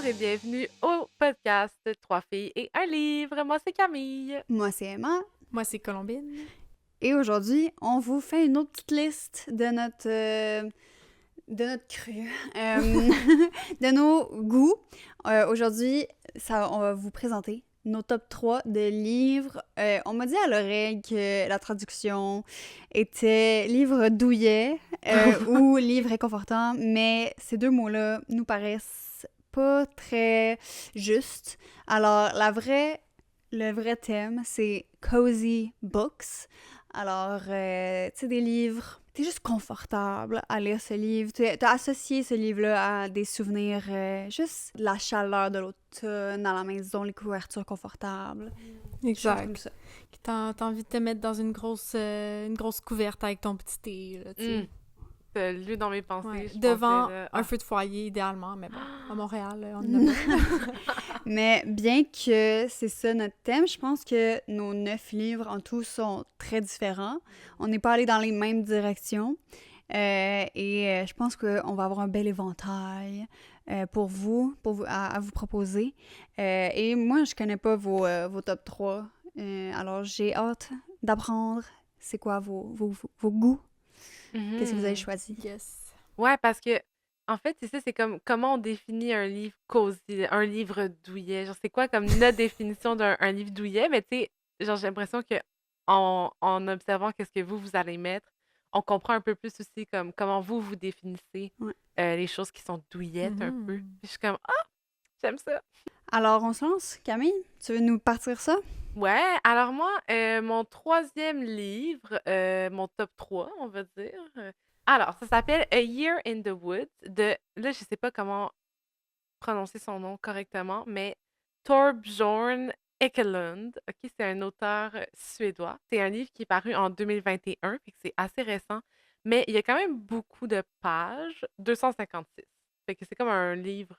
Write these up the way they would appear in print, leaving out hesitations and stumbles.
et bienvenue au podcast Trois filles et un livre. Moi, c'est Camille. Moi, c'est Emma. Moi, c'est Colombine. Et aujourd'hui, on vous fait une autre petite liste de notre cru, de nos goûts. Aujourd'hui, on va vous présenter nos top 3 de livres. On m'a dit à l'oreille que la traduction était livre douillet ou livre réconfortant, mais ces deux mots-là nous paraissent pas très justes. Alors, le vrai thème, c'est cozy books. Alors, tu sais, des livres, t'es juste confortable à lire ce livre. T'as associé ce livre-là à des souvenirs, juste de la chaleur de l'automne à la maison, les couvertures confortables. Des choses comme ça. T'as envie de te mettre dans une grosse couverte avec ton petit thé, là, tu sais. T'as lu dans mes pensées. Ouais. Je Devant pensais, là, un feu de foyer, idéalement, mais bon, à Montréal, on en a pas. Mais bien que c'est ça notre thème, je pense que nos 9 livres en tout sont très différents. On n'est pas allé dans les mêmes directions. Je pense qu'on va avoir un bel éventail pour vous à vous proposer. Et moi, je connais pas vos top 3. Alors, j'ai hâte d'apprendre c'est quoi vos goûts. Qu'est-ce que vous avez choisi? Yes. Ouais, parce que, en fait, c'est ça, c'est comme comment on définit un livre cosy, un livre douillet. Genre, c'est quoi comme notre définition d'un un livre douillet? Mais tu sais, genre, j'ai l'impression que en observant qu'est-ce que vous allez mettre, on comprend un peu plus aussi comme comment vous définissez Ouais. les choses qui sont douillettes un peu. Puis Mhm. je suis comme, ah, j'aime ça. Alors, on se lance. Camille, tu veux nous partir ça? Ouais, alors moi, mon troisième livre, mon top 3, on va dire. Alors, ça s'appelle A Year in the Woods de, là, je sais pas comment prononcer son nom correctement, mais Torbjörn Ekelund. OK, c'est un auteur suédois. C'est un livre qui est paru en 2021, puis que c'est assez récent, mais il y a quand même beaucoup de pages, 256. Fait que c'est comme un livre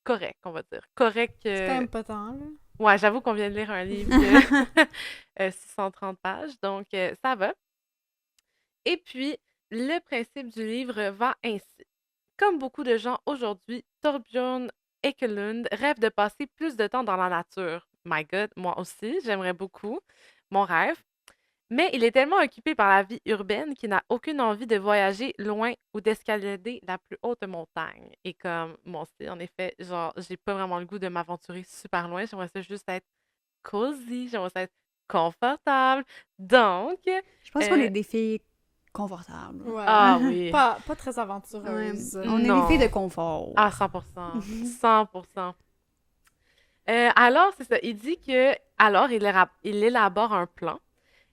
correct, on va dire. Correct. C'est quand même pas tant, là. Ouais, j'avoue qu'on vient de lire un livre de 630 pages, donc ça va. Et puis, le principe du livre va ainsi. Comme beaucoup de gens aujourd'hui, Torbjörn Ekelund rêve de passer plus de temps dans la nature. My God, moi aussi, j'aimerais beaucoup. Mon rêve. Mais il est tellement occupé par la vie urbaine qu'il n'a aucune envie de voyager loin ou d'escalader la plus haute montagne. Et comme moi aussi, en effet, genre, j'ai pas vraiment le goût de m'aventurer super loin. J'aimerais ça juste être cosy, j'aimerais ça être confortable. Donc, Je pense qu'on euh, est des filles confortables. Ouais. ah oui, Pas très Ouais, aventureuse. on est des filles de non, confort. à 100%, 100%. Alors, c'est ça, il dit que, alors, il élabore un plan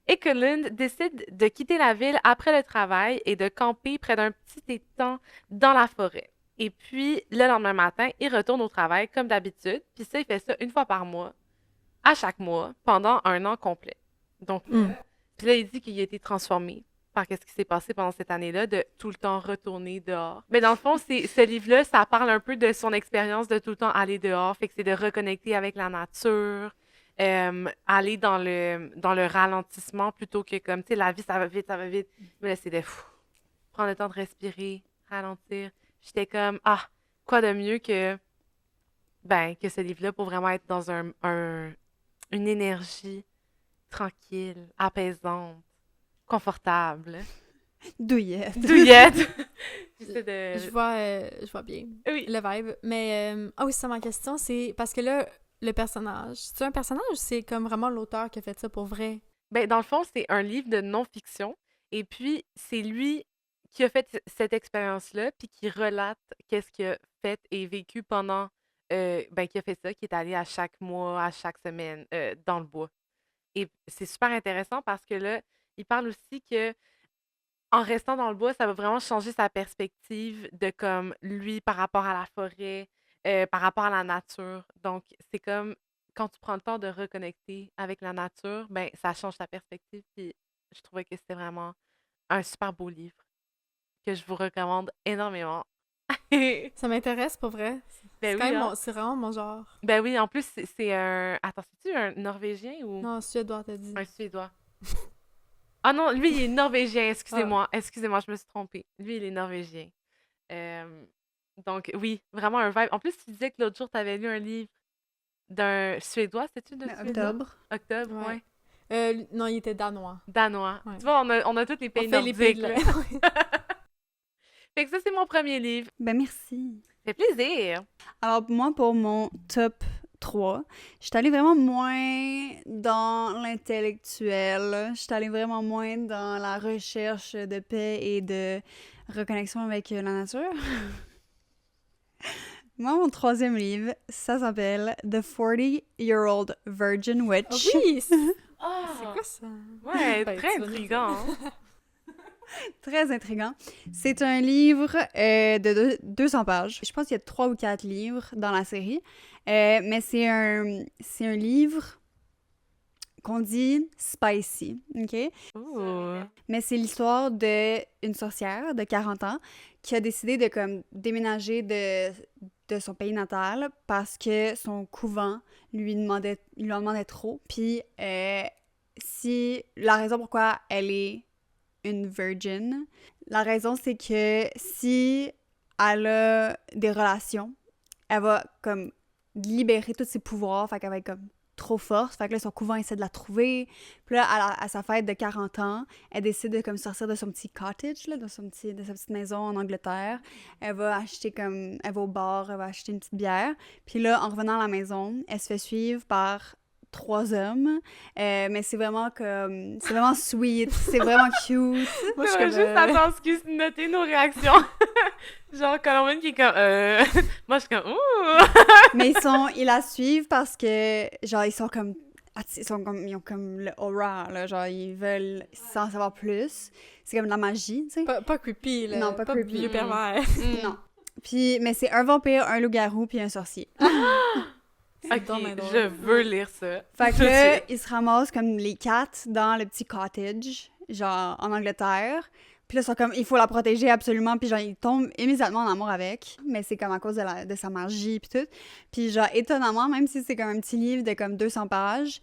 et que Lund décide de quitter la ville après le travail et de camper près d'un petit étang dans la forêt. Et puis, le lendemain matin, il retourne au travail comme d'habitude. Puis ça, il fait ça une fois par mois, à chaque mois, pendant un an complet. Donc, Mm. puis là, il dit qu'il a été transformé par ce qui s'est passé pendant cette année-là, de tout le temps retourner dehors. Mais dans le fond, ce livre-là, ça parle un peu de son expérience de tout le temps aller dehors. Fait que c'est de reconnecter avec la nature, aller dans le ralentissement plutôt que comme, tu sais, la vie, ça va vite, ça va vite. Mais là, c'est de prendre le temps de respirer, ralentir. J'étais comme, ah, quoi de mieux que ce livre-là pour vraiment être dans une énergie tranquille, apaisante, confortable. Douillette. Douillette! J'essaie de... Je vois bien Oui. le vibe. Mais, ah oui, c'est ma question, c'est parce que là, le personnage, c'est un personnage ou c'est comme vraiment l'auteur qui a fait ça pour vrai? Ben, dans le fond, c'est un livre de non-fiction. Et puis, c'est lui qui a fait cette expérience-là, puis qui relate qu'est-ce qu'il a fait et vécu pendant... ben, qui a fait ça, qui est allé à chaque mois, à chaque semaine, dans le bois. Et c'est super intéressant parce que là, il parle aussi que en restant dans le bois, ça va vraiment changer sa perspective de comme lui par rapport à la forêt, par rapport à la nature. Donc, c'est comme quand tu prends le temps de reconnecter avec la nature, ben ça change ta perspective. Puis je trouvais que c'était vraiment un super beau livre que je vous recommande énormément. Ça m'intéresse pour vrai. Ben oui, hein? C'est vraiment mon genre. Ben oui, en plus, c'est un. Attends, c'est-tu un Norvégien ou Non, suédois, t'as dit. un Suédois? Ah non, lui, il est norvégien, Ah, excusez-moi, je me suis trompée. Lui, il est norvégien. Euh, Donc, oui, vraiment un vibe. En plus, tu disais que l'autre jour, tu avais lu un livre d'un Suédois, c'est-tu d'un Suédois? Octobre. Octobre, Ouais. ouais. Non, il était danois. Danois. Ouais. Tu vois, on a tous les On pays fait les pays nordiques, de là. la... Fait que ça, c'est mon premier livre. Ben merci. Ça fait plaisir. Alors, moi, pour mon top 3, je suis allée vraiment moins dans l'intellectuel. Je suis allée vraiment moins dans la recherche de paix et de reconnexion avec la nature. Moi, mon troisième livre, ça s'appelle The 40-Year-Old Virgin Oh Witch. oui! C'est Ah! quoi ça? Ouais, Ben, très tu vas nous intriguant. dire. hein. Très intriguant. C'est un livre de 200 pages. Je pense qu'il y a 3 ou 4 livres dans la série. Mais c'est un livre qu'on dit spicy, OK? Ouh. Mais c'est l'histoire d'une sorcière de 40 ans qui a décidé de comme déménager de son pays natal parce que son couvent lui en demandait trop. Puis si la raison pourquoi elle est une virgin, la raison c'est que si elle a des relations, elle va comme libérer tous ses pouvoirs, fait qu'elle va être comme trop forte, fait que là son couvent essaie de la trouver. Puis là à sa fête de 40 ans, elle décide de comme sortir de son petit cottage là, de sa petite maison en Angleterre. Elle va au bar, elle va acheter une petite bière. Puis là en revenant à la maison, elle se fait suivre par 3 hommes, mais c'est vraiment sweet, c'est vraiment cute. Moi, je suis C'est comme... juste attends, excuse, noter nos réactions. Genre, Colombe qui est comme, Moi, je suis comme, ouh! Mais ils la suivent parce que, genre, ils ont comme le aura, là, genre, ils veulent s'en savoir plus. C'est comme de la magie, tu sais. Pas creepy, là. Non, pas creepy. vieux pervers. Non. Puis, mais c'est un vampire, un loup-garou, puis un sorcier. Ok, donc bien drôle. je veux lire ça. Fait Tout que de là, suite. ils se ramassent comme les 4 dans le petit cottage, genre, en Angleterre. Puis là, ils sont comme, il faut la protéger absolument. Puis genre, ils tombent immédiatement en amour avec. Mais c'est comme à cause de sa magie, puis tout. Puis genre, étonnamment, même si c'est comme un petit livre de comme 200 pages,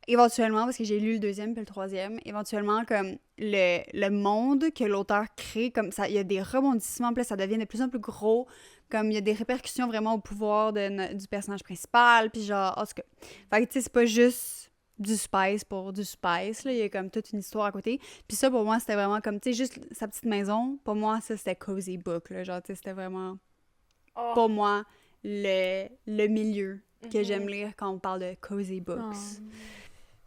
éventuellement, parce que j'ai lu le deuxième puis le troisième, éventuellement, comme le monde que l'auteur crée, comme ça, il y a des rebondissements, puis là, ça devient de plus en plus gros. Comme il y a des répercussions vraiment au pouvoir du personnage principal, puis genre, en tout cas. Fait que, tu sais, c'est pas juste du spice pour du spice, là. Il y a comme toute une histoire à côté. Puis ça, pour moi, c'était vraiment comme, tu sais, juste sa petite maison. Pour moi, ça, c'était cozy book, là. Genre, tu sais, c'était vraiment, Oh. pour moi, le milieu que Mhm. j'aime lire quand on parle de cozy books. Oh.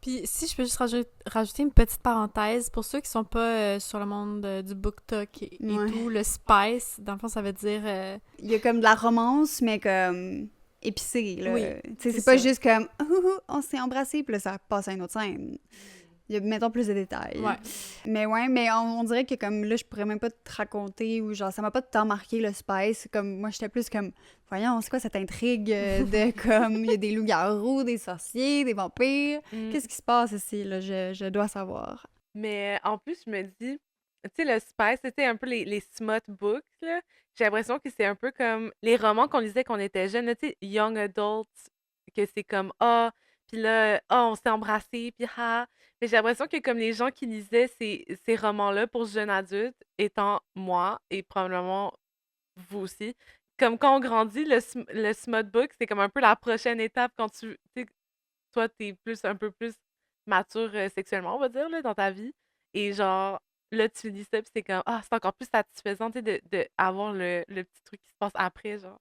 Puis si je peux juste rajouter une petite parenthèse, pour ceux qui sont pas sur le monde du BookTok et Ouais. tout, le spice, dans le fond, ça veut dire... Il y a comme de la romance, mais comme épicée, là. Oui, Tu sais, c'est c'est pas ça. juste comme on s'est embrassé, puis là, ça passe à une autre scène. Il y a, mettons, plus de détails. Ouais. Mais ouais, mais on dirait que comme là, je pourrais même pas te raconter, ou genre, ça m'a pas tant marqué le spice. Comme moi, j'étais plus comme, voyons, c'est quoi cette intrigue de comme, il y a des loups-garous, des sorciers, des vampires. Mm. Qu'est-ce qui se passe ici, là? Je dois savoir. Mais en plus, je me dis, tu sais, le spice, c'était un peu les smut books, là. J'ai l'impression que c'est un peu comme les romans qu'on lisait quand on était jeune, là, tu sais, young adult, que c'est comme, puis là, on s'est embrassé, puis ah. Mais j'ai l'impression que comme les gens qui lisaient ces romans-là pour jeunes adultes, étant moi, et probablement vous aussi, comme quand on grandit, le smut book, c'est comme un peu la prochaine étape quand tu sais, toi, t'es un peu plus mature sexuellement, on va dire, là, dans ta vie. Et genre, là, tu lis ça, puis c'est comme, c'est encore plus satisfaisant, tu sais, de avoir le petit truc qui se passe après, genre.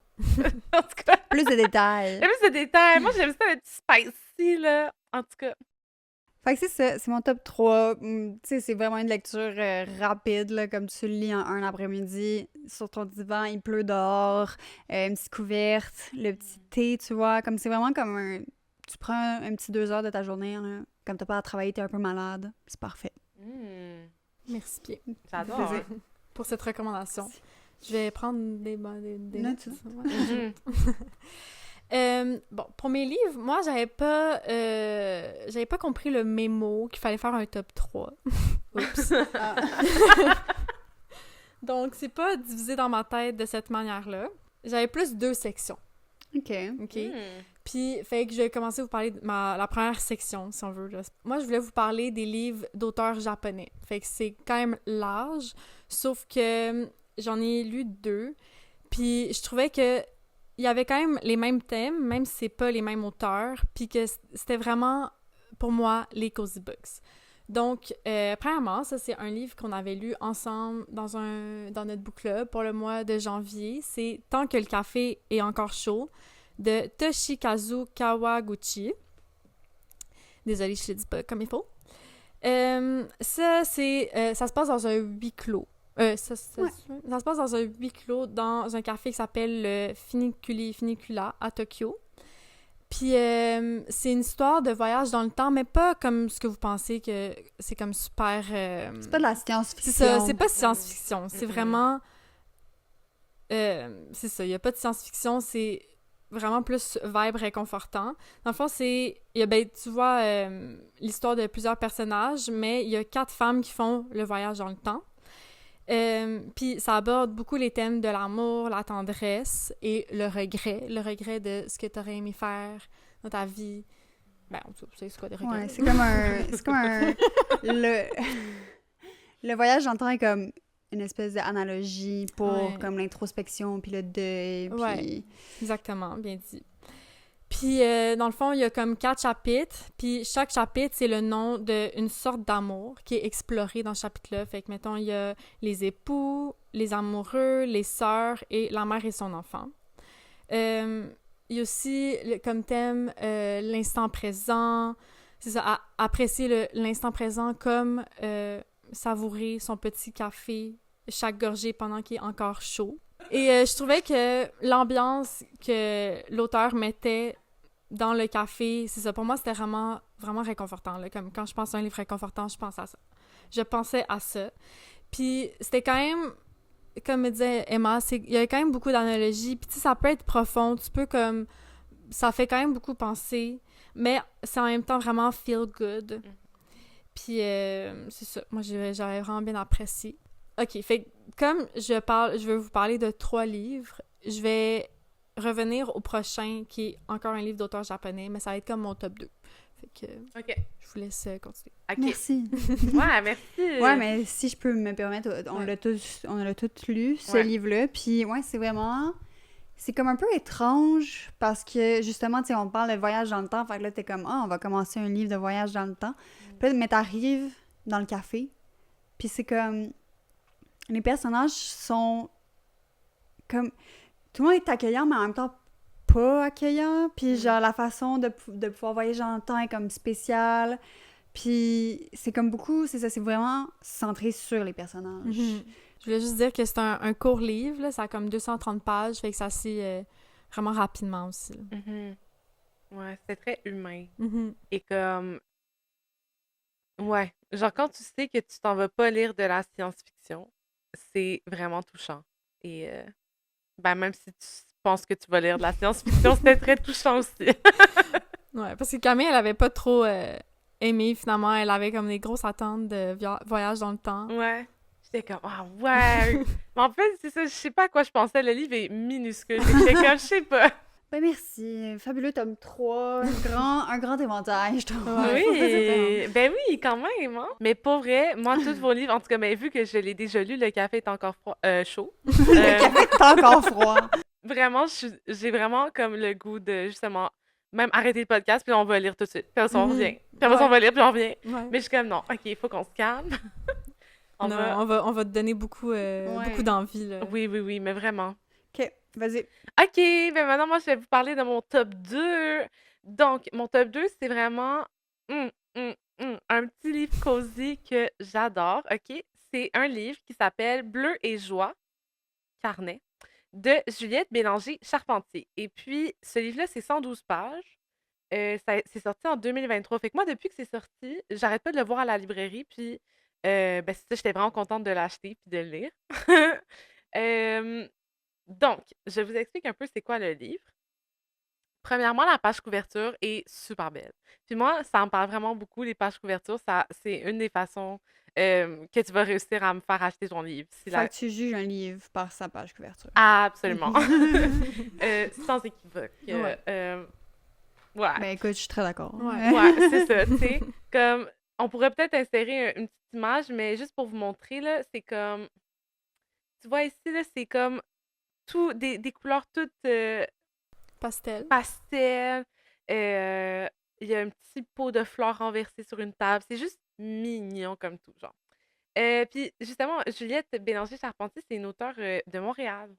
En tout cas, Plus de détails. j'aime ce détail. Moi, j'aime ça, le petit spicy, là. En tout cas. Fait que c'est ça, c'est mon top 3. Tu sais, c'est vraiment une lecture rapide, là, comme tu le lis en un après-midi, sur ton divan, il pleut dehors, une petite couverte, le petit thé, tu vois, comme c'est vraiment comme un... Tu prends un petit 2 heures de ta journée, là, comme t'as pas à travailler, t'es un peu malade, c'est parfait. Mm, Merci, Pierre, j'adore. Plaisir. hein. pour cette recommandation. Je vais prendre des Notes. notes. Ouais. Mhm. Bon, pour mes livres, moi, j'avais pas compris le mémo qu'il fallait faire un top 3. Oups. Ah. Donc, c'est pas divisé dans ma tête de cette manière-là. J'avais plus 2 sections, OK. OK? Mm. Puis, fait que je vais commencer à vous parler de la première section, si on veut. Là. Moi, je voulais vous parler des livres d'auteurs japonais. Fait que c'est quand même large, sauf que j'en ai lu 2. Puis je trouvais que il y avait quand même les mêmes thèmes, même si c'est pas les mêmes auteurs, puis que c'était vraiment, pour moi, les cozy books. Donc, premièrement, ça, c'est un livre qu'on avait lu ensemble dans notre book club pour le mois de janvier. C'est « Tant que le café est encore chaud » de Toshikazu Kawaguchi. Désolée, je ne le dis pas comme il faut. Ça se passe dans un huis clos. Ça se passe dans un huis clos dans un café qui s'appelle le Funicula à Tokyo. Puis c'est une histoire de voyage dans le temps, mais pas comme ce que vous pensez que c'est comme super... C'est pas de la science-fiction. C'est ça, c'est pas science-fiction. C'est vraiment... c'est ça, il y a pas de science-fiction, c'est vraiment plus vibe réconfortant. Dans le fond, tu vois l'histoire de plusieurs personnages, mais il y a 4 femmes qui font le voyage dans le temps. Puis ça aborde beaucoup les thèmes de l'amour, la tendresse et le regret de ce que tu aurais aimé faire dans ta vie. Ben, c'est quoi des regrets? Ouais, c'est comme un le voyage dans le temps est comme une espèce d'analogie pour comme l'introspection puis le deuil. Puis... Ouais, exactement, bien dit. Puis, dans le fond, il y a comme 4 chapitres, puis chaque chapitre, c'est le nom d'une sorte d'amour qui est exploré dans ce chapitre-là. Fait que, mettons, il y a les époux, les amoureux, les sœurs et la mère et son enfant. Il y a aussi, comme thème, l'instant présent. C'est ça, apprécier l'instant présent comme savourer son petit café, chaque gorgée pendant qu'il est encore chaud. Et je trouvais que l'ambiance que l'auteur mettait dans le café, c'est ça, pour moi, c'était vraiment, vraiment réconfortant. Là. Comme quand je pense à un livre réconfortant, je pense à ça. Je pensais à ça. Puis c'était quand même, comme me disait Emma, il y a quand même beaucoup d'analogies. Puis tu sais, ça peut être profond. Tu peux comme... Ça fait quand même beaucoup penser, mais c'est en même temps vraiment feel good. Puis c'est ça. Moi, j'avais vraiment bien apprécié. OK, fait comme je veux vous parler de 3 livres, je vais revenir au prochain, qui est encore un livre d'auteur japonais, mais ça va être comme mon top 2. Fait que je vous laisse continuer. Okay. Merci. Ouais, merci. Ouais, mais si je peux me permettre, on l'a tous lu, ce livre-là, puis ouais, c'est vraiment... C'est comme un peu étrange, parce que, justement, tu sais, on parle de voyage dans le temps, fait que là, t'es comme, on va commencer un livre de voyage dans le temps. Puis là, mais t'arrives dans le café, puis c'est comme... Les personnages sont comme... Tout le monde est accueillant, mais en même temps pas accueillant. Puis genre, la façon de pouvoir voyager dans le temps est comme spéciale. Puis c'est comme beaucoup... C'est ça, c'est vraiment centré sur les personnages. Mm-hmm. Je voulais juste dire que c'est un court livre, là, ça a comme 230 pages, fait que ça s'est vraiment rapidement aussi. Mm-hmm. Ouais, c'est très humain. Mm-hmm. Et comme... Ouais, genre quand tu sais que tu t'en vas pas lire de la science-fiction, c'est vraiment touchant. Et ben même si tu penses que tu vas lire de la science-fiction, c'était très touchant aussi. Ouais, parce que Camille, elle avait pas trop aimé, finalement. Elle avait comme des grosses attentes de voyage dans le temps. Ouais. J'étais comme, ah ouais! Mais en fait, c'est ça, je sais pas à quoi je pensais. Le livre est minuscule. J'étais comme, je sais pas. Ben merci. Fabuleux tome 3. Un grand éventail, je trouve. Oui, ben oui, quand même, hein? Mais pour vrai, moi, tous vos livres, en tout cas, ben, vu que je l'ai déjà lu, Le café est encore chaud. Le café est encore froid. Vraiment, j'ai vraiment comme le goût de, justement, même arrêter le podcast, puis on va lire tout de suite. Puis on revient. Puis après, on va lire, puis on revient. Ouais. Mais je suis comme, non, OK, il faut qu'on se calme. On va te donner beaucoup d'envie, là. Oui, mais vraiment. OK, vas-y. OK, ben maintenant, moi, je vais vous parler de mon top 2. Donc, mon top 2, c'est vraiment un petit livre cosy que j'adore, OK? C'est un livre qui s'appelle Bleu et joie, carnet, de Juliette Bélanger-Charpentier. Et puis, ce livre-là, c'est 112 pages. C'est sorti en 2023. Fait que moi, depuis que c'est sorti, j'arrête pas de le voir à la librairie. Puis, ben, c'est ça, j'étais vraiment contente de l'acheter puis de le lire. Donc, je vous explique un peu c'est quoi le livre. Premièrement, la page couverture est super belle. Puis moi, ça me parle vraiment beaucoup, les pages couverture. C'est une des façons que tu vas réussir à me faire acheter ton livre. Fait que tu juges un livre par sa page couverture. Absolument. Sans équivoque. Ouais. Ouais. Ben écoute, je suis très d'accord. Ouais, c'est ça, tu sais. Comme, on pourrait peut-être insérer une petite image, mais juste pour vous montrer, là, c'est comme... Tu vois ici, là, c'est comme des couleurs toutes Pastel. pastel. Il y a un petit pot de fleurs renversé sur une table. C'est juste mignon comme tout, genre. Puis justement, Juliette Bélanger-Charpentier, c'est une auteure de Montréal.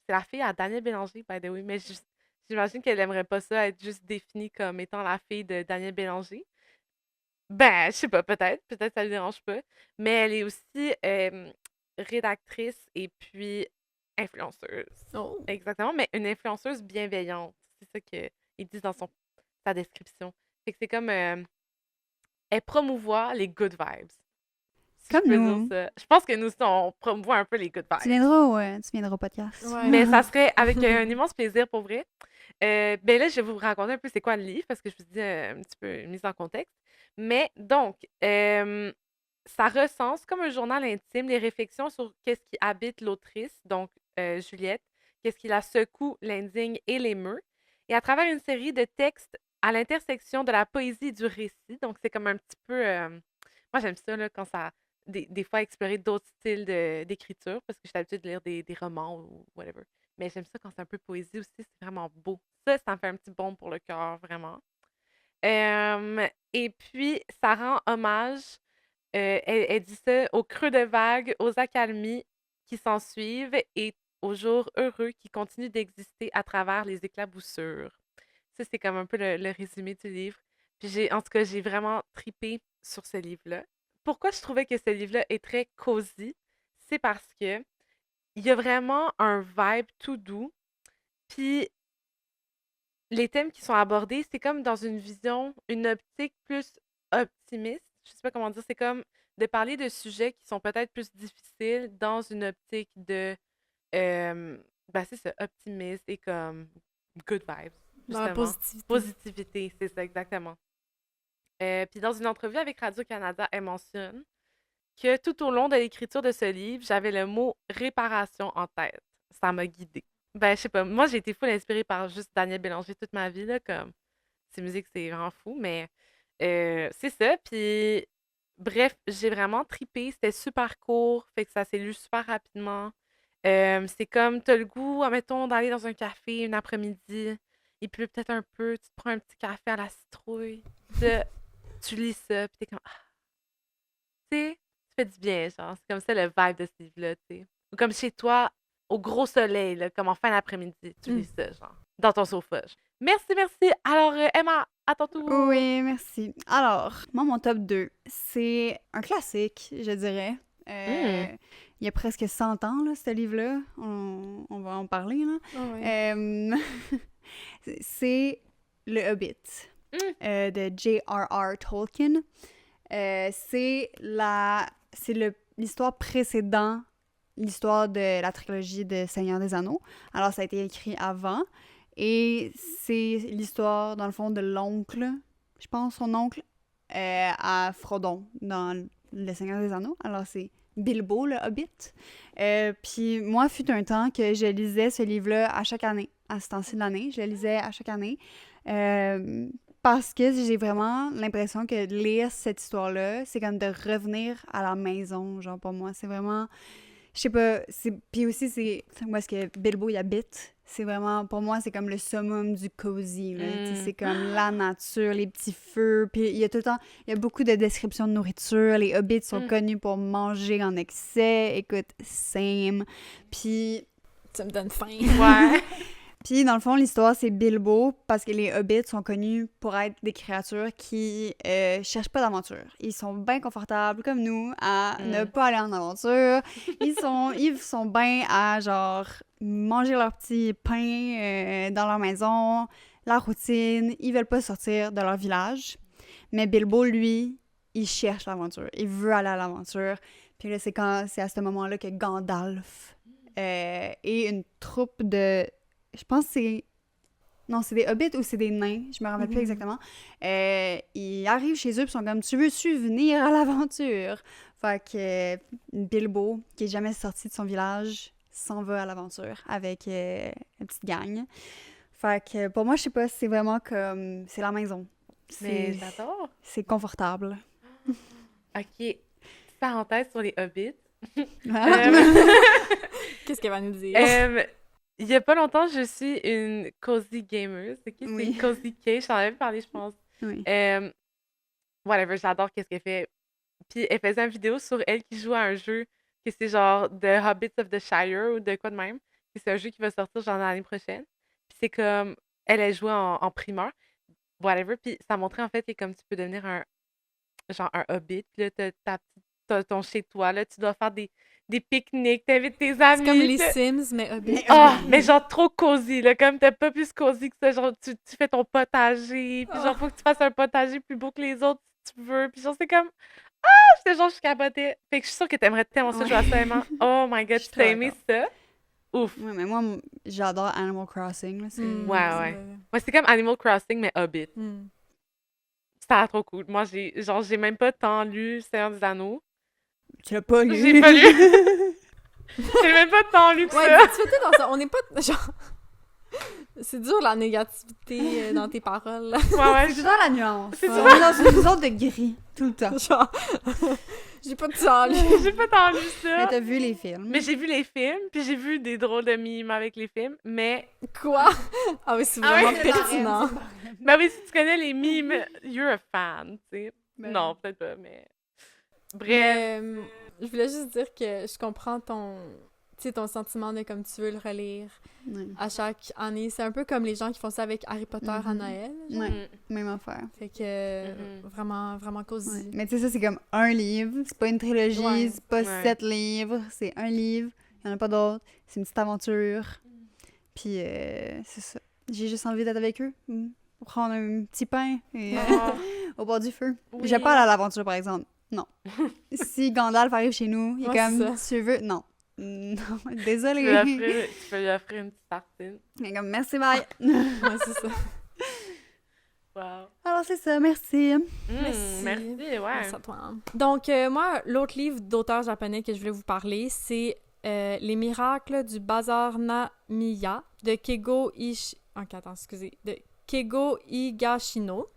C'est la fille à Daniel Bélanger, by the way, mais j'imagine qu'elle aimerait pas ça être juste définie comme étant la fille de Daniel Bélanger. Ben, je sais pas, peut-être ça lui dérange pas. Mais elle est aussi rédactrice et puis influenceuse. Oh. Exactement, mais une influenceuse bienveillante. C'est ça qu'ils disent dans sa description. Fait que c'est comme elle promouvoit les good vibes. Si je Comme peux dire nous. ça. Je pense que nous aussi, on promouvoit un peu les good Tu vibes. viendras au podcast. Ouais. Mais ça serait avec un immense plaisir pour vrai. Ben là, je vais vous raconter un peu c'est quoi le livre parce que je vous dis un petit peu une mise en contexte. Mais donc, ça recense comme un journal intime les réflexions sur qu'est-ce qui habite l'autrice, donc Juliette, qu'est-ce qui la secoue, l'indigne et l'émeut. Et à travers une série de textes à l'intersection de la poésie et du récit, donc c'est comme un petit peu... moi, j'aime ça là, quand ça... Des fois, explorer d'autres styles d'écriture, parce que j'ai l'habitude de lire des romans ou whatever. Mais j'aime ça quand c'est un peu poésie aussi, c'est vraiment beau. Ça me fait un petit baume pour le cœur, vraiment. Et puis, ça rend hommage, elle dit ça, aux creux de vague, aux accalmies qui s'ensuivent et aux jours heureux qui continuent d'exister à travers les éclaboussures. Ça, c'est comme un peu le résumé du livre. Puis en tout cas, j'ai vraiment tripé sur ce livre-là. Pourquoi je trouvais que ce livre-là est très cosy? C'est parce que il y a vraiment un vibe tout doux. Puis les thèmes qui sont abordés, c'est comme dans une vision, une optique plus optimiste. Je sais pas comment dire, c'est comme de parler de sujets qui sont peut-être plus difficiles dans une optique de, ben c'est ça, optimiste et comme good vibes, Dans la justement. positivité. Positivité, c'est ça, exactement. Puis dans une entrevue avec Radio-Canada, elle mentionne que tout au long de l'écriture de ce livre, j'avais le mot réparation en tête. Ça m'a guidée. Ben, je sais pas, moi j'ai été full inspirée par juste Daniel Bélanger toute ma vie, là, comme ses musiques, c'est vraiment fou, mais c'est ça. Puis, bref, j'ai vraiment tripé, c'était super court, fait que ça s'est lu super rapidement. C'est comme, t'as le goût, admettons, d'aller dans un café une après-midi, il pleut peut-être un peu, tu te prends un petit café à la citrouille, tu lis ça, puis t'es comme, ah, tu sais, ça fait du bien, genre, c'est comme ça le vibe de ce livre-là, tu sais. Ou comme chez toi, au gros soleil, là, comme en fin d'après-midi, tu lis ça, genre, dans ton sofa. Merci, merci. Alors, Emma, à ton tour. Oui, merci. Alors, moi, mon top 2, c'est un classique, je dirais. Il y a presque 100 ans, là, ce livre-là. On va en parler, là. Ah ouais. C'est Le Hobbit de J.R.R. Tolkien. C'est l'histoire précédente, l'histoire de la trilogie de Seigneur des Anneaux. Alors, ça a été écrit avant. Et c'est l'histoire, dans le fond, de l'oncle, je pense, son oncle, à Frodon, dans Le Seigneur des Anneaux. Alors, c'est Bilbo, le Hobbit. Puis moi, fut un temps que je lisais ce livre-là à chaque année, à ce temps-ci de l'année. Je le lisais à chaque année. Parce que j'ai vraiment l'impression que lire cette histoire-là, c'est comme de revenir à la maison, genre, pour moi. C'est vraiment... Je sais pas, puis aussi, c'est où est-ce que Bilbo y habite. C'est vraiment, pour moi, c'est comme le summum du cozy, là. Tu sais, c'est comme la nature, les petits feux, puis il y a tout le temps, il y a beaucoup de descriptions de nourriture. Les hobbits sont connus pour manger en excès. Écoute, same. Puis... Ça me donne faim. Ouais. Puis, dans le fond, l'histoire, c'est Bilbo, parce que les hobbits sont connus pour être des créatures qui cherchent pas d'aventure. Ils sont bien confortables, comme nous, à ne pas aller en aventure. Ils sont bien à, genre, manger leur petit pain dans leur maison, la routine. Ils veulent pas sortir de leur village. Mais Bilbo, lui, il cherche l'aventure. Il veut aller à l'aventure. Puis là, c'est à ce moment-là que Gandalf et une troupe de... Je pense que c'est... Non, c'est des hobbits ou c'est des nains, je me rappelle plus exactement. Ils arrivent chez eux et sont comme « Tu veux-tu venir à l'aventure? » Fait que Bilbo, qui est jamais sorti de son village, s'en va à l'aventure avec une petite gang. Fait que pour moi, je sais pas, c'est vraiment comme... C'est la maison. Mais j'adore. C'est confortable. OK. Petite parenthèse sur les hobbits. Qu'est-ce qu'elle va nous dire? il y a pas longtemps, je suis une cozy gamer. C'est qui? C'est Oui. Cozy K. Je t'en avais parlé, je pense. Oui. Whatever, j'adore qu'est-ce qu'elle fait. Puis elle faisait une vidéo sur elle qui joue à un jeu que c'est genre The Hobbits of the Shire ou de quoi de même. Puis c'est un jeu qui va sortir genre l'année prochaine. Puis c'est comme elle jouait en primeur, whatever. Puis ça montrait en fait que comme tu peux devenir genre un hobbit. Puis là, t'as ton chez toi, là, tu dois faire des pique-niques, t'invites tes C'est comme amis. les Sims, mais Hobbit. Mais genre trop cosy, là, comme t'es pas plus cosy que ça, genre tu fais ton potager, puis genre faut que tu fasses un potager plus beau que les autres si tu veux, puis genre c'est comme, j'étais genre je capotais. Fait que je suis sûre que t'aimerais tellement ça jouer à ça, Emma. Oh my god, Je suis tu t'as très aimé d'accord. ça? Ouf. Ouais, mais moi, j'adore Animal Crossing. Là, Ouais. Moi c'est comme Animal Crossing, mais Hobbit. Hmm. Ça a l'air trop cool. Moi j'ai même pas tant lu Seigneur des Anneaux. Tu l'as pas lu? J'ai pas lu. J'ai même pas tant lu que Ouais, ça. tu fais tout dans ça. On n'est pas. Genre. C'est dur la négativité dans tes paroles. Là. Ouais, C'est toujours la nuance. C'est On est dans une zone de gris, tout le temps. Genre. J'ai pas de temps, là. j'ai pas tant lu Mais ça. t'as vu les films. Mais j'ai vu les films, puis j'ai vu des drôles de mimes avec les films, mais... Quoi? Ah oui, c'est vraiment ouais, pertinent. Ben oui, si tu connais les mimes, you're a fan, tu sais. Ben Non, peut-être pas, mais... Bref. Mais, je voulais juste dire que je comprends ton sentiment de comme tu veux le relire Ouais. à chaque année. C'est un peu comme les gens qui font ça avec Harry Potter à Mhm. Noël. Ouais, même affaire. Fait que Mhm. vraiment, vraiment cosy. Ouais. Mais tu sais, ça, c'est comme un livre. C'est pas une trilogie, Ouais. c'est pas Ouais. 7 livres. C'est un livre. Il y en a pas d'autres. C'est une petite aventure. Puis, c'est ça. J'ai juste envie d'être avec eux. Prendre un petit pain et, Ah, au bord du feu. oui. J'ai pas aller à l'aventure, par exemple. Non. Si Gandalf arrive chez nous, il est Ouais, comme, c'est tu veux? Non. Non, Tu désolé. peux lui offrir une petite tartine. Il est comme, merci, bye. Ouais, c'est ça. Wow. Alors, c'est ça, merci. Merci, ouais. Merci à toi. Donc, moi, l'autre livre d'auteur japonais que je voulais vous parler, c'est Les miracles du Bazar Namiya de Keigo Higashino.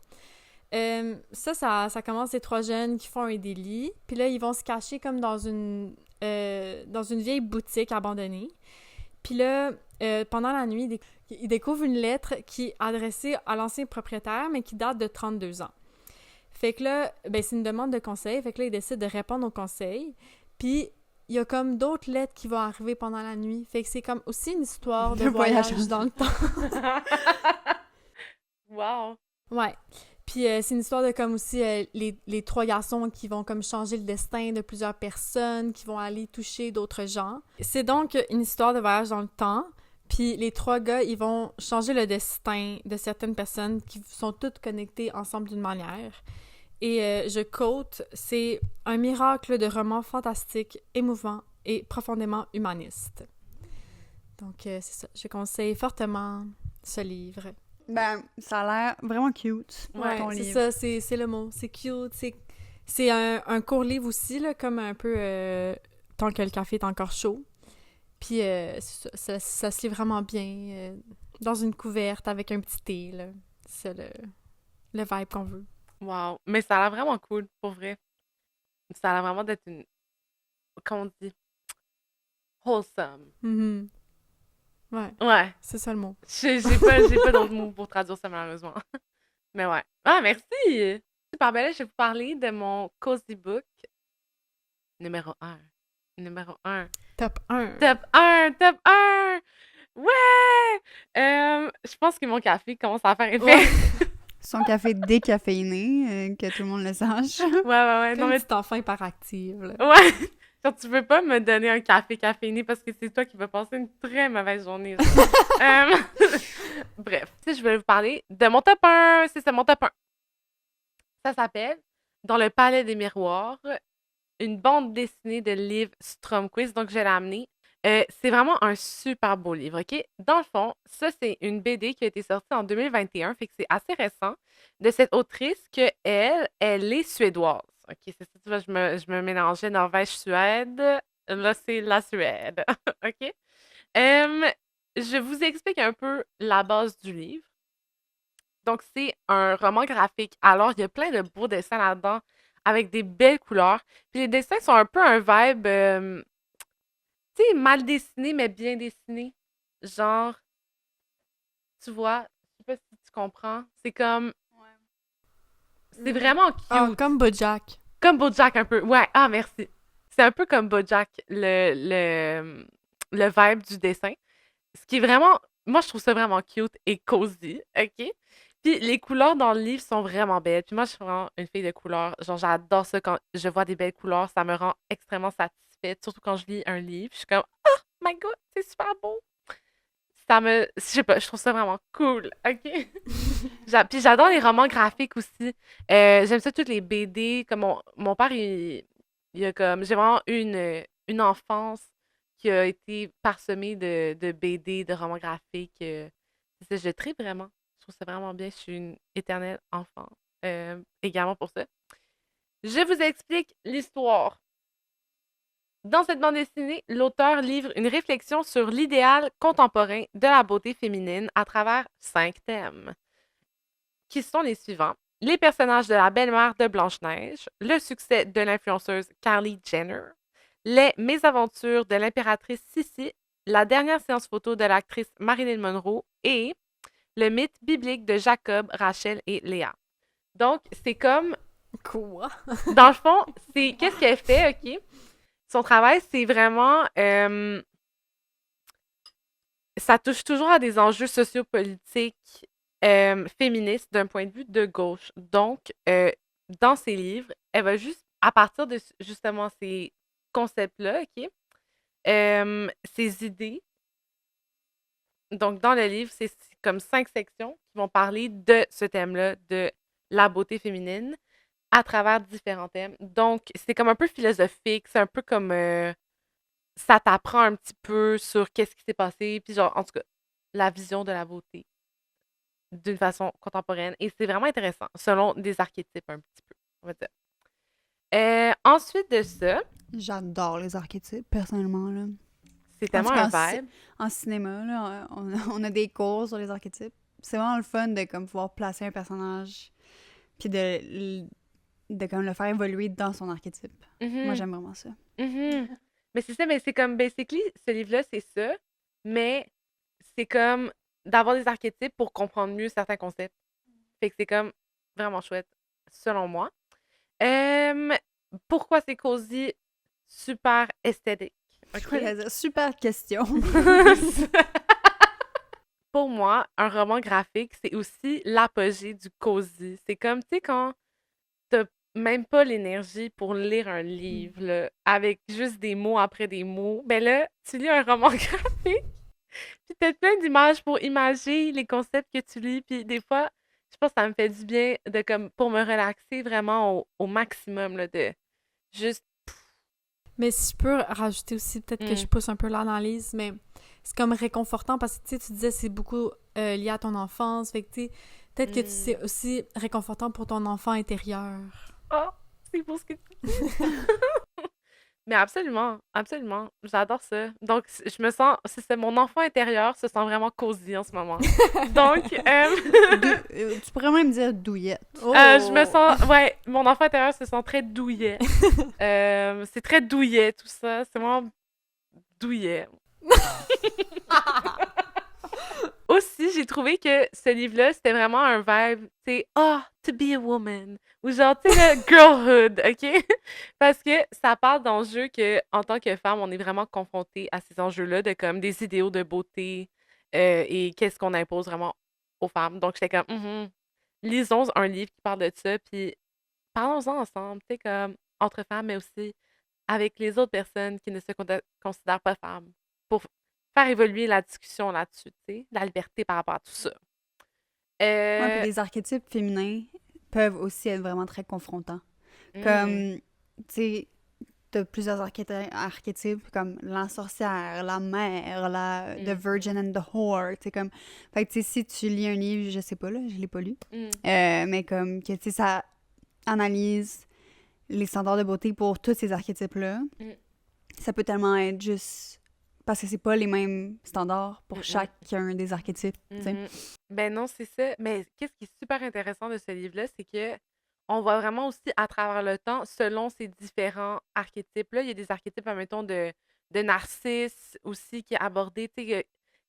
Ça commence les trois jeunes qui font un délit, puis là, ils vont se cacher comme dans une vieille boutique abandonnée. Puis là, pendant la nuit, ils découvrent une lettre qui est adressée à l'ancien propriétaire, mais qui date de 32 ans. Fait que là, ben, c'est une demande de conseil. Fait que là, ils décident de répondre au conseil. Puis, il y a comme d'autres lettres qui vont arriver pendant la nuit. Fait que c'est comme aussi une histoire de De voyage voyage. dans le temps. Wow. Ouais. Puis c'est une histoire de comme aussi les trois garçons qui vont comme changer le destin de plusieurs personnes, qui vont aller toucher d'autres gens. C'est donc une histoire de voyage dans le temps. Puis les trois gars, ils vont changer le destin de certaines personnes qui sont toutes connectées ensemble d'une manière. Et je quote, c'est un miracle de roman fantastique, émouvant et profondément humaniste. Donc c'est ça, je conseille fortement ce livre. Ben, ça a l'air vraiment cute, Ouais, ton c'est livre. ça, c'est le mot. C'est cute, c'est un court livre aussi, là, comme un peu tant que le café est encore chaud. Puis ça se lit vraiment bien dans une couverte avec un petit thé, là. C'est le vibe qu'on veut. Wow. Mais ça a l'air vraiment cool, pour vrai. Ça a l'air vraiment d'être une... Comment on dit? Wholesome. Mhm. Ouais, Ouais. c'est ça le mot. J'ai pas d'autres mots pour traduire ça, malheureusement. Mais ouais. Ah, merci! Super, ben là, je vais vous parler de mon cozy book numéro 1. Numéro 1. Top 1. Top 1! Top 1! Ouais! Je pense que mon café commence à faire effet. Ouais. Son café décaféiné, que tout le monde le sache. Ouais. Comme Non, une mais... petite enfant hyperactive, là. Ouais! Genre, tu veux pas me donner un café caféiné parce que c'est toi qui vas passer une très mauvaise journée. Bref, tu sais, je vais vous parler de mon top 1. C'est ça, mon top 1. Ça s'appelle Dans le palais des miroirs, une bande dessinée de Liv Stromquist. Donc, je vais l'amener. C'est vraiment un super beau livre, OK? Dans le fond, ça, c'est une BD qui a été sortie en 2021, fait que c'est assez récent, de cette autrice que elle est suédoise. OK, c'est ça, tu vois, je me mélangeais Norvège-Suède. Là, c'est la Suède. OK? Je vous explique un peu la base du livre. Donc, c'est un roman graphique. Alors, il y a plein de beaux dessins là-dedans, avec des belles couleurs. Puis les dessins sont un peu un vibe, tu sais, mal dessiné, mais bien dessiné. genre, tu vois, je sais pas si tu comprends, c'est comme, c'est vraiment Ah, cute. comme BoJack. Comme BoJack un peu. Ouais, ah merci. C'est un peu comme BoJack, le vibe du dessin. Ce qui est vraiment, moi je trouve ça vraiment cute et cosy, ok? Puis les couleurs dans le livre sont vraiment belles. Puis moi je suis vraiment une fille de couleurs. Genre j'adore ça quand je vois des belles couleurs. Ça me rend extrêmement satisfaite. Surtout quand je lis un livre. Je suis comme, oh my god, c'est super beau. Je sais pas, je trouve ça vraiment cool, ok? Puis j'adore les romans graphiques aussi. J'aime ça toutes les BD. Comme mon père, il a comme. J'ai vraiment eu une enfance qui a été parsemée de BD, de romans graphiques. C'est ça, je tripe vraiment. Je trouve ça vraiment bien. Je suis une éternelle enfant. Également pour ça. Je vous explique l'histoire. Dans cette bande dessinée, l'auteur livre une réflexion sur l'idéal contemporain de la beauté féminine à travers 5 thèmes, qui sont les suivants. Les personnages de la belle-mère de Blanche-Neige, le succès de l'influenceuse Kylie Jenner, les mésaventures de l'impératrice Sissi, la dernière séance photo de l'actrice Marilyn Monroe et le mythe biblique de Jacob, Rachel et Léa. Donc, c'est comme, Quoi? dans le fond, c'est qu'est-ce qu'elle fait, OK? Son travail, c'est vraiment, ça touche toujours à des enjeux sociopolitiques féministes d'un point de vue de gauche. Donc, dans ses livres, elle va juste, à partir de justement ces concepts-là, OK, ces idées, donc dans le livre, c'est comme 5 sections qui vont parler de ce thème-là, de la beauté féminine, à travers différents thèmes. Donc, c'est comme un peu philosophique, c'est un peu comme ça t'apprend un petit peu sur qu'est-ce qui s'est passé, puis genre, en tout cas, la vision de la beauté d'une façon contemporaine. Et c'est vraiment intéressant, selon des archétypes un petit peu, on va dire. Ensuite de ça, J'adore les archétypes, personnellement, là. c'est En tellement tout un cas, vibe. en cinéma, là, on a des cours sur les archétypes. C'est vraiment le fun de comme, pouvoir placer un personnage puis de comme, le faire évoluer dans son archétype. Moi, Mhm, j'aime vraiment ça. mhm. Mais c'est ça, mais c'est comme, basically, ce livre-là, c'est ça, mais c'est comme d'avoir des archétypes pour comprendre mieux certains concepts. Fait que c'est comme vraiment chouette, selon moi. Euh, Pourquoi c'est cosy? Super esthétique. OK? Super question. Pour moi, un roman graphique, c'est aussi l'apogée du cosy. C'est comme, tu sais, quand t'as même pas l'énergie pour lire un livre, là, avec juste des mots après des mots, ben là, tu lis un roman graphique, puis t'as plein d'images pour imager les concepts que tu lis, puis des fois, je pense que ça me fait du bien de comme pour me relaxer vraiment au maximum, là, de juste. Mais si je peux rajouter aussi, peut-être que je pousse un peu l'analyse, mais c'est comme réconfortant parce que tu sais, tu disais c'est beaucoup lié à ton enfance. Fait que tu sais, peut-être que c'est aussi réconfortant pour ton enfant intérieur. Oh, c'est beau ce que tu dis. Mais absolument, absolument. J'adore ça. Donc, je me sens, c'est mon enfant intérieur se sent vraiment cosy en ce moment. Donc, Tu pourrais même dire douillette. je me sens, ouais, mon enfant intérieur se sent très douillet. C'est très douillet, tout ça. C'est vraiment douillet. Aussi, j'ai trouvé que ce livre-là, c'était vraiment un vibe, tu sais, ah, to be a woman. Ou genre, tu sais, le girlhood, OK? Parce que ça parle d'enjeux que, en tant que femme, on est vraiment confronté à ces enjeux-là, de comme des idéaux de beauté et qu'est-ce qu'on impose vraiment aux femmes. Donc, j'étais comme, lisons un livre qui parle de ça, puis parlons-en ensemble, tu sais, comme entre femmes, mais aussi avec les autres personnes qui ne se considèrent pas femmes, pour faire évoluer la discussion là-dessus, tu sais, la liberté par rapport à tout ça. Ouais, puis Euh, les archétypes féminins peuvent aussi être vraiment très confrontants. hmm, Comme, tu sais, t'as plusieurs archétypes comme la sorcière, la mère, the virgin and the whore, tu sais, comme... Fait que, tu sais, si tu lis un livre, je sais pas, là, je l'ai pas lu, mais comme, que, tu sais, ça analyse les standards de beauté pour tous ces archétypes-là, ça peut tellement être juste... Parce que c'est pas les mêmes standards pour chacun des archétypes, tu sais. Ben non, c'est ça. Mais qu'est-ce qui est super intéressant de ce livre-là, c'est que on voit vraiment aussi à travers le temps, selon ces différents archétypes-là, il y a des archétypes, admettons, de narcisse aussi qui est abordé. Tu sais,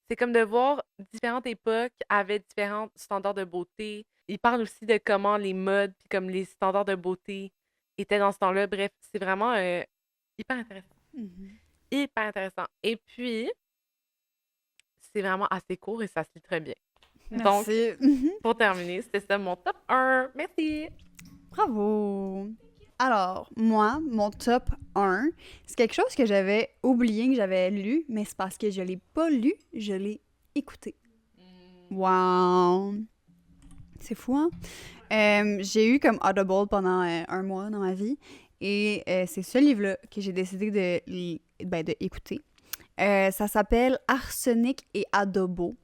c'est comme de voir différentes époques avaient différents standards de beauté. Il parle aussi de comment les modes puis comme les standards de beauté étaient dans ce temps-là. Bref, c'est vraiment hyper intéressant. Mhm. Hyper intéressant. Et puis, c'est vraiment assez court et ça se lit très bien. Donc, Merci. Mhm. pour terminer, c'était ça mon top 1. Merci! Bravo! Alors, moi, mon top 1, c'est quelque chose que j'avais oublié que j'avais lu, mais c'est parce que je l'ai pas lu, je l'ai écouté. Wow! C'est fou, hein? J'ai eu comme Audible pendant un mois dans ma vie, et c'est ce livre-là que j'ai décidé de écouter. Ça s'appelle Arsenic et Adobo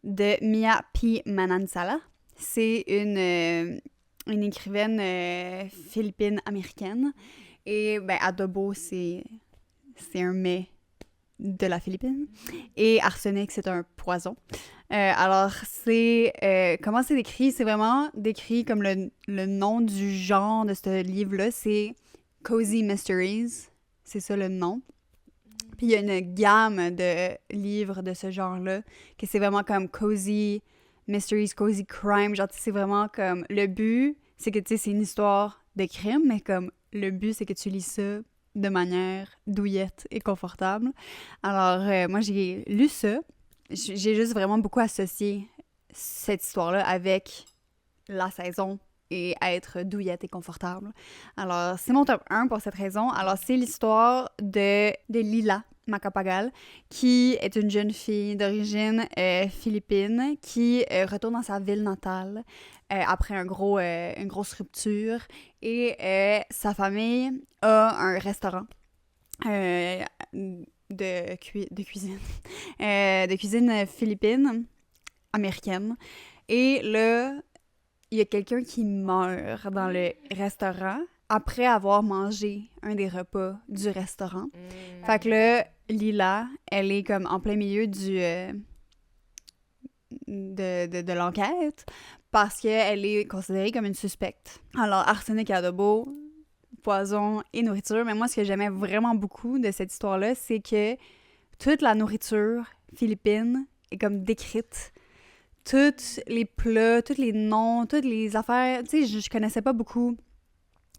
de Mia P. Manansala. C'est une écrivaine philippine-américaine. Et ben, adobo, c'est un mets de la Philippine. Et arsenic, c'est un poison. Alors, comment c'est décrit? C'est vraiment décrit comme le nom du genre de ce livre-là. C'est Cozy Mysteries. C'est ça le nom. Puis il y a une gamme de livres de ce genre-là, que c'est vraiment comme cozy mysteries, cozy crime. Genre, c'est vraiment comme. Le but, c'est que, tu sais, c'est une histoire de crime, mais comme le but, c'est que tu lis ça de manière douillette et confortable. Alors, moi, j'ai lu ça. J'ai juste vraiment beaucoup associé cette histoire-là avec la saison et être douillette et confortable. Alors, c'est mon top 1 pour cette raison. Alors, c'est l'histoire de Lila Macapagal, qui est une jeune fille d'origine philippine qui retourne dans sa ville natale après une grosse rupture. Et sa famille a un restaurant de cuisine. De cuisine philippine, américaine. Et là, il y a quelqu'un qui meurt dans le restaurant après avoir mangé un des repas du restaurant. Fait que là, Lila, elle est comme en plein milieu de l'enquête parce qu'elle est considérée comme une suspecte. Alors, arsenic et adobo, poison et nourriture. Mais moi, ce que j'aimais vraiment beaucoup de cette histoire-là, c'est que toute la nourriture philippine est comme décrite. Tous les plats, tous les noms, toutes les affaires. Tu sais, je connaissais pas beaucoup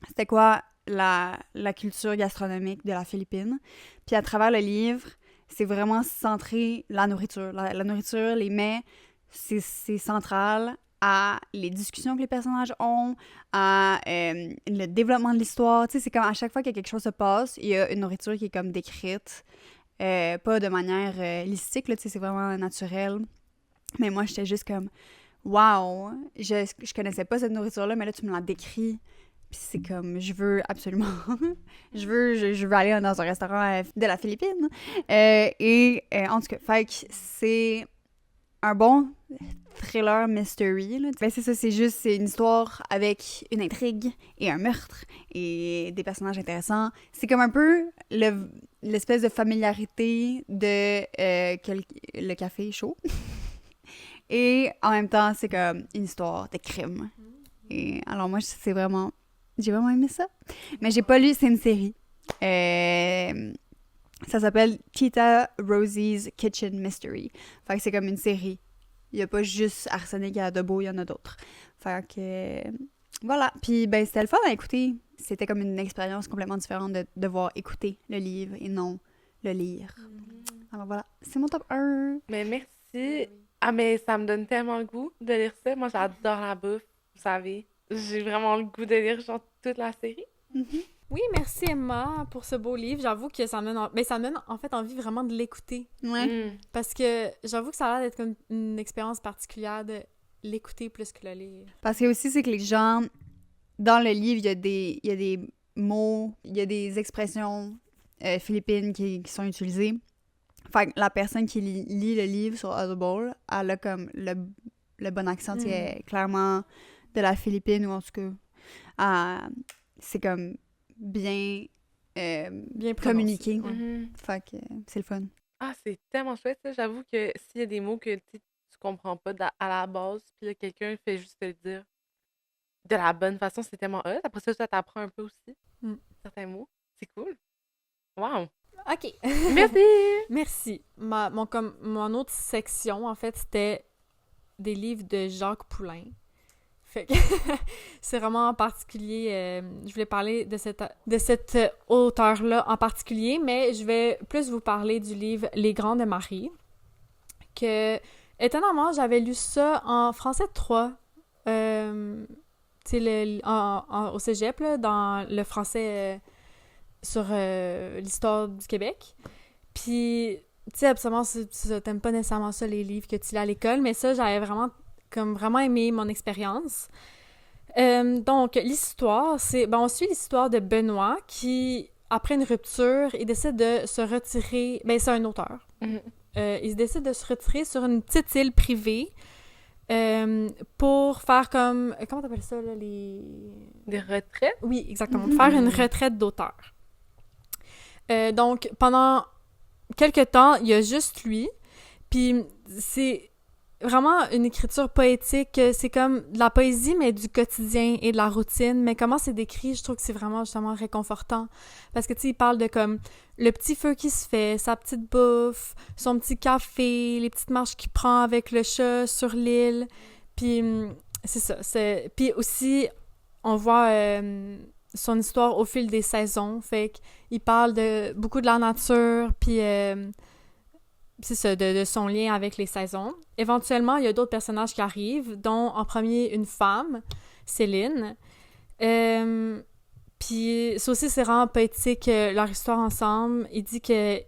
c'était quoi la culture gastronomique de la Philippine. Puis à travers le livre, c'est vraiment centré la nourriture. La nourriture, les mets, c'est central à les discussions que les personnages ont, à le développement de l'histoire. Tu sais, c'est comme à chaque fois que quelque chose se passe, il y a une nourriture qui est comme décrite. Pas de manière listique, là, tu sais, c'est vraiment naturel. Mais moi, j'étais juste comme, wow, je connaissais pas cette nourriture-là, mais là, tu me la décris. Puis c'est comme, je veux absolument, je veux aller dans un restaurant de la Philippine. En tout cas, fait que c'est un bon thriller mystery. Là. Ben c'est ça, c'est une histoire avec une intrigue et un meurtre et des personnages intéressants. C'est comme un peu l'espèce de familiarité de le café chaud. Et en même temps, c'est comme une histoire de crime. Et alors moi, j'ai vraiment aimé ça. Mais j'ai pas lu, c'est une série. Ça s'appelle Tita Rosie's Kitchen Mystery. Fait que c'est comme une série. Il y a pas juste Arsenic et Adobo, il y en a d'autres. Fait que voilà. Puis ben c'était le fun à écouter. C'était comme une expérience complètement différente de devoir écouter le livre et non le lire. Alors voilà, c'est mon top 1. Mais merci. Ah, mais ça me donne tellement le goût de lire ça. Moi, j'adore la bouffe, vous savez. J'ai vraiment le goût de lire genre toute la série. Oui, merci Emma pour ce beau livre. J'avoue que ça me donne, mais ça me donne en fait envie vraiment de l'écouter. Ouais. Parce que j'avoue que ça a l'air d'être comme une expérience particulière de l'écouter plus que le lire. Parce que aussi, c'est que les gens, dans le livre, il y a des mots, il y a des expressions philippines qui sont utilisées. Fait que la personne qui lit le livre sur Audible, elle a comme le bon accent, qui est clairement de la Philippine, ou en tout cas, c'est comme bien Bien communiqué. prononcé, ouais. Fait que c'est le fun. Ah, c'est tellement chouette, ça. J'avoue que s'il y a des mots que tu comprends pas à la base, puis là, quelqu'un fait juste te le dire de la bonne façon, c'est tellement hot. Après ça, ça t'apprend un peu aussi, certains mots. C'est cool. Wow! OK. Merci! Merci. Mon autre section, en fait, c'était des livres de Jacques Poulain. Fait que c'est vraiment en particulier, je voulais parler de cet auteur-là en particulier, mais je vais plus vous parler du livre Les Grandes Maries, que, étonnamment, j'avais lu ça en français 3, tu sais, au cégep, là, dans le français sur l'histoire du Québec. Puis, tu sais, absolument, t'aimes pas nécessairement ça, les livres que tu lis à l'école, mais ça, j'avais vraiment aimé mon expérience. Donc, l'histoire, on suit l'histoire de Benoît qui, après une rupture, il décide de se retirer. Ben, c'est un auteur. Il se décide de se retirer sur une petite île privée pour faire comme. Comment t'appelles ça, là, Des retraites? Oui, exactement. Faire une retraite d'auteur. Donc, pendant quelques temps, il y a juste lui. Puis, c'est vraiment une écriture poétique. C'est comme de la poésie, mais du quotidien et de la routine. Mais comment c'est décrit, je trouve que c'est vraiment justement réconfortant. Parce que, tu sais, il parle de comme le petit feu qui se fait, sa petite bouffe, son petit café, les petites marches qu'il prend avec le chat sur l'île. Puis, c'est ça. Puis aussi, on voit son histoire au fil des saisons. Fait qu'il parle beaucoup de la nature, puis c'est ça, de son lien avec les saisons. Éventuellement, il y a d'autres personnages qui arrivent, dont en premier une femme, Céline. Puis ça aussi, c'est vraiment poétique, leur histoire ensemble. Il dit que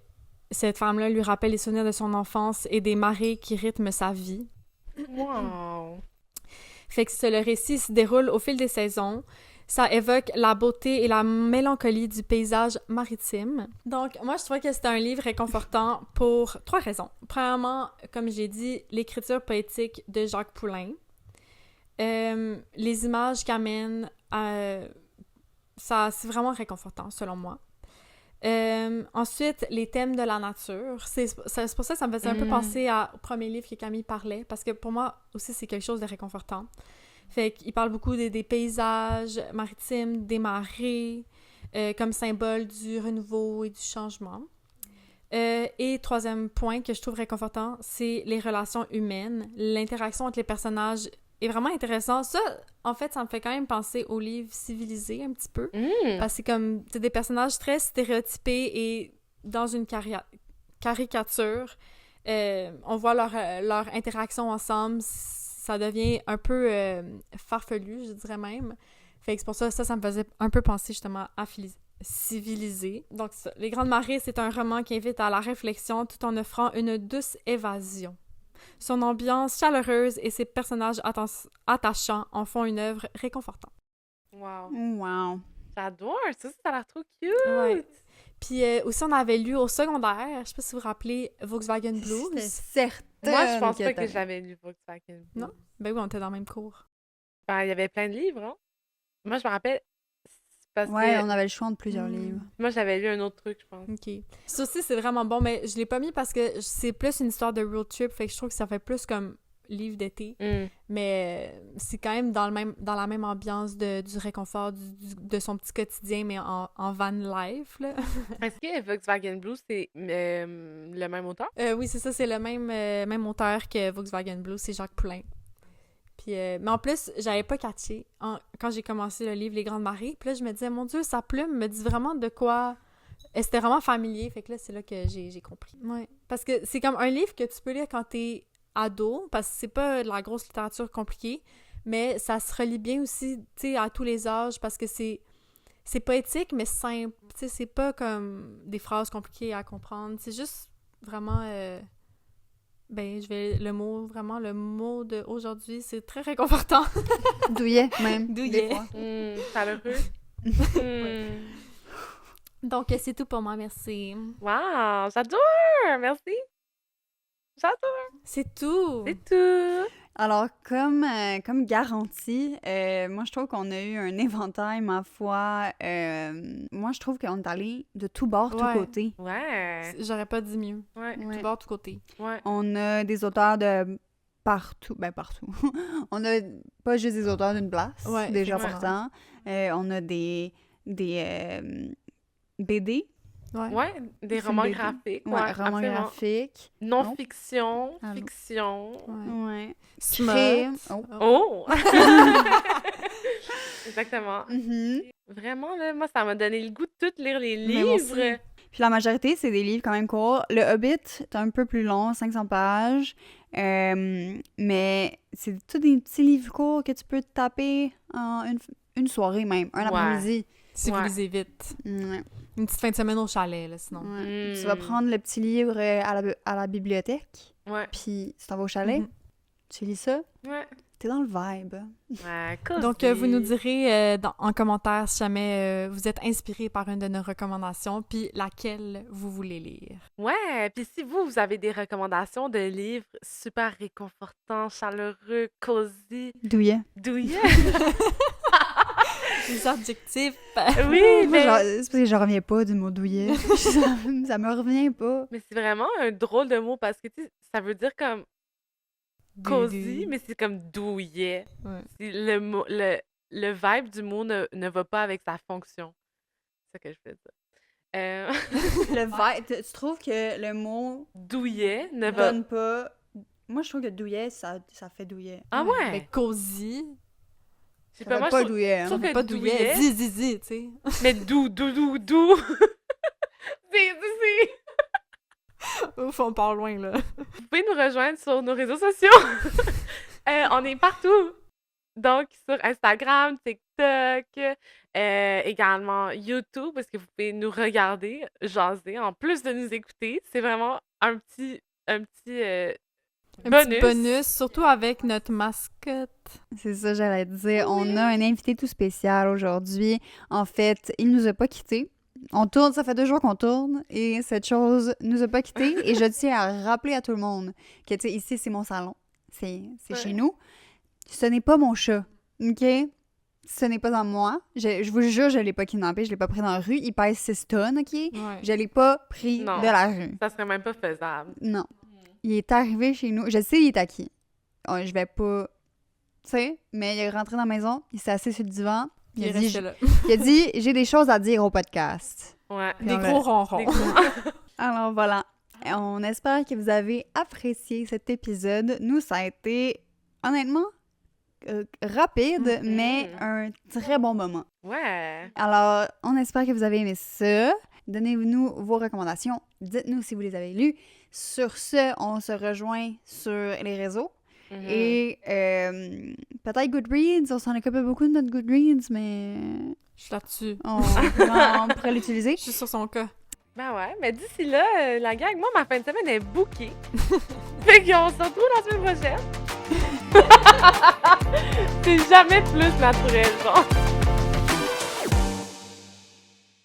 cette femme-là lui rappelle les souvenirs de son enfance et des marées qui rythment sa vie. Wow! Fait que le récit se déroule au fil des saisons. Ça évoque la beauté et la mélancolie du paysage maritime. Donc, moi, je trouvais que c'était un livre réconfortant pour 3 raisons. Premièrement, comme j'ai dit, l'écriture poétique de Jacques Poulain. Les images qu'amène, ça, c'est vraiment réconfortant, selon moi. Ensuite, les thèmes de la nature. C'est pour ça que ça me faisait un peu penser au premier livre que Camille parlait, parce que pour moi aussi, c'est quelque chose de réconfortant. Fait qu'il parle beaucoup des paysages maritimes, des marées, comme symbole du renouveau et du changement. Et troisième point que je trouve réconfortant, c'est les relations humaines. L'interaction entre les personnages est vraiment intéressant. Ça, en fait, ça me fait quand même penser aux livres civilisés un petit peu. Parce que c'est des personnages très stéréotypés et dans une caricature. On voit leur interaction ensemble. Ça devient un peu farfelu, je dirais même. Fait que c'est pour ça me faisait un peu penser justement à civilisé. Donc, ça, Les Grandes Marées, c'est un roman qui invite à la réflexion tout en offrant une douce évasion. Son ambiance chaleureuse et ses personnages attachants en font une œuvre réconfortante. Wow! Wow! J'adore! Ça a l'air trop cute! Ouais. Puis aussi, on avait lu au secondaire, je sais pas si vous vous rappelez, Volkswagen Blues. C'était certain. Moi, je pense pas que j'avais lu Volkswagen Blues. Non? Ben oui, on était dans le même cours. Ben, il y avait plein de livres, hein? Moi, je me rappelle, parce Ouais, que on avait le choix entre plusieurs livres. moi, j'avais lu un autre truc, je pense. OK. Ça aussi, c'est vraiment bon, mais je l'ai pas mis parce que c'est plus une histoire de road trip, fait que je trouve que ça fait plus comme livre d'été. Mais c'est quand même dans la même ambiance du réconfort, de son petit quotidien, mais en van life, là. Est-ce que Volkswagen Blues, c'est le même auteur? Oui, c'est ça, c'est le même auteur que Volkswagen Blues, c'est Jacques Poulain. Puis, mais en plus, j'avais pas catché quand j'ai commencé le livre Les Grandes Marées. Puis là, je me disais, mon Dieu, sa plume me dit vraiment de quoi... Et c'était vraiment familier, fait que là, c'est là que j'ai compris. Ouais. Parce que c'est comme un livre que tu peux lire quand t'es ado, parce que c'est pas de la grosse littérature compliquée, mais ça se relie bien aussi, tu sais, à tous les âges, parce que c'est poétique, mais simple. Tu sais, c'est pas comme des phrases compliquées à comprendre. C'est juste vraiment... le mot d'aujourd'hui, c'est très réconfortant. Douillet, même. Douillet. Des fois. Chaleureux. Donc, c'est tout pour moi, merci. Wow! J'adore! Merci! J'adore! C'est tout! C'est tout! Alors, comme garantie, moi, je trouve qu'on a eu un éventail, ma foi. Moi, je trouve qu'on est allé de tout bord, tout côté. Ouais! J'aurais pas dit mieux. Ouais. Tout bord, tout côté. Ouais. On a des auteurs de partout. Ben, partout. On a pas juste des auteurs d'une place, déjà effectivement. pourtant. On a des BD, Ouais, des Film romans BD. graphiques. Ouais, roman absolument. graphique. Non-fiction, Allô? fiction. Ouais. Ouais. Smut. Crime. Oh! Exactement. Mhm. Vraiment, là, moi, ça m'a donné le goût de tout lire les Mais moi aussi. livres. Puis la majorité, c'est des livres quand même courts. Le Hobbit, c'est un peu plus long, 500 pages. Mais c'est tous des petits livres courts que tu peux te taper en une soirée même, un Ouais. après-midi. Si vous Ouais. lisez vite. Ouais. Une petite fin de semaine au chalet, là, sinon. Ouais. Mm. Tu vas prendre le petit livre à la bibliothèque, Ouais, puis tu t'en vas au chalet, Mhm. tu lis ça, ouais. t'es dans le vibe. Ouais, cosy. Donc, vous nous direz en commentaire si jamais vous êtes inspiré par une de nos recommandations, puis laquelle vous voulez lire. Ouais, puis si vous avez des recommandations de livres super réconfortants, chaleureux, cosy, Douillet. douillets. Les adjectifs. Oui, Moi, mais, c'est parce que je reviens pas du mot douillet. ça me revient pas. mais c'est vraiment un drôle de mot parce que tu sais, ça veut dire comme cosy, mais c'est comme douillet. Ouais. C'est le mot, le vibe du mot ne va pas avec sa fonction. C'est ça que je veux dire. Le vibe, tu trouves que le mot Douillet ne va... donne pas... Moi, je trouve que douillet, ça fait douillet. Ah ouais? Mais cosy. Je sais Ça pas, fait moi, pas je trouve- douillet, je hein. trouve que Pas douillet. douillet, Zizi, tu sais. mais doux. C'est... Ouf, on part loin, là. Vous pouvez nous rejoindre sur nos réseaux sociaux. On est partout. Donc, sur Instagram, TikTok, également YouTube, parce que vous pouvez nous regarder, jaser, en plus de nous écouter. C'est vraiment un petit Un bonus. petit bonus, surtout avec notre mascotte. C'est ça, j'allais te dire. On a un invité tout spécial aujourd'hui. En fait, il nous a pas quittés. On tourne, ça fait 2 jours qu'on tourne et cette chose nous a pas quittés. Et je tiens à rappeler à tout le monde que, tu sais, ici, c'est mon salon. C'est Ouais. chez nous. Ce n'est pas mon chat, OK? Ce n'est pas à moi. Je vous jure, je l'ai pas kidnappé, je l'ai pas pris dans la rue. Il pèse 6 tonnes, OK? Ouais. Je l'ai pas pris Non. de la rue. Ça serait même pas faisable. Non. Il est arrivé chez nous. Je sais il est à qui. Oh, je vais pas... Tu sais, mais il est rentré dans la maison, il s'est assis sur le divan. Puis Il il a dit, restait là. il a dit, j'ai des choses à dire au podcast. Ouais. Puis Des on gros l'a- ronrons. Des gros- Alors voilà. On espère que vous avez apprécié cet épisode. Nous, ça a été, honnêtement, rapide, Mhm. mais un très bon moment. Ouais. Alors, on espère que vous avez aimé ça. Donnez-nous vos recommandations. Dites-nous si vous les avez lues. Sur ce, on se rejoint sur les réseaux. Mhm. Et peut-être Goodreads. On s'en occupe beaucoup de notre Goodreads, mais Je suis là-dessus. on pourrait l'utiliser. Je suis sur son cas. Ben ouais, mais d'ici là, la gang, moi, ma fin de semaine est bookée. Fait qu'on se retrouve la semaine prochaine. C'est jamais plus naturel, genre.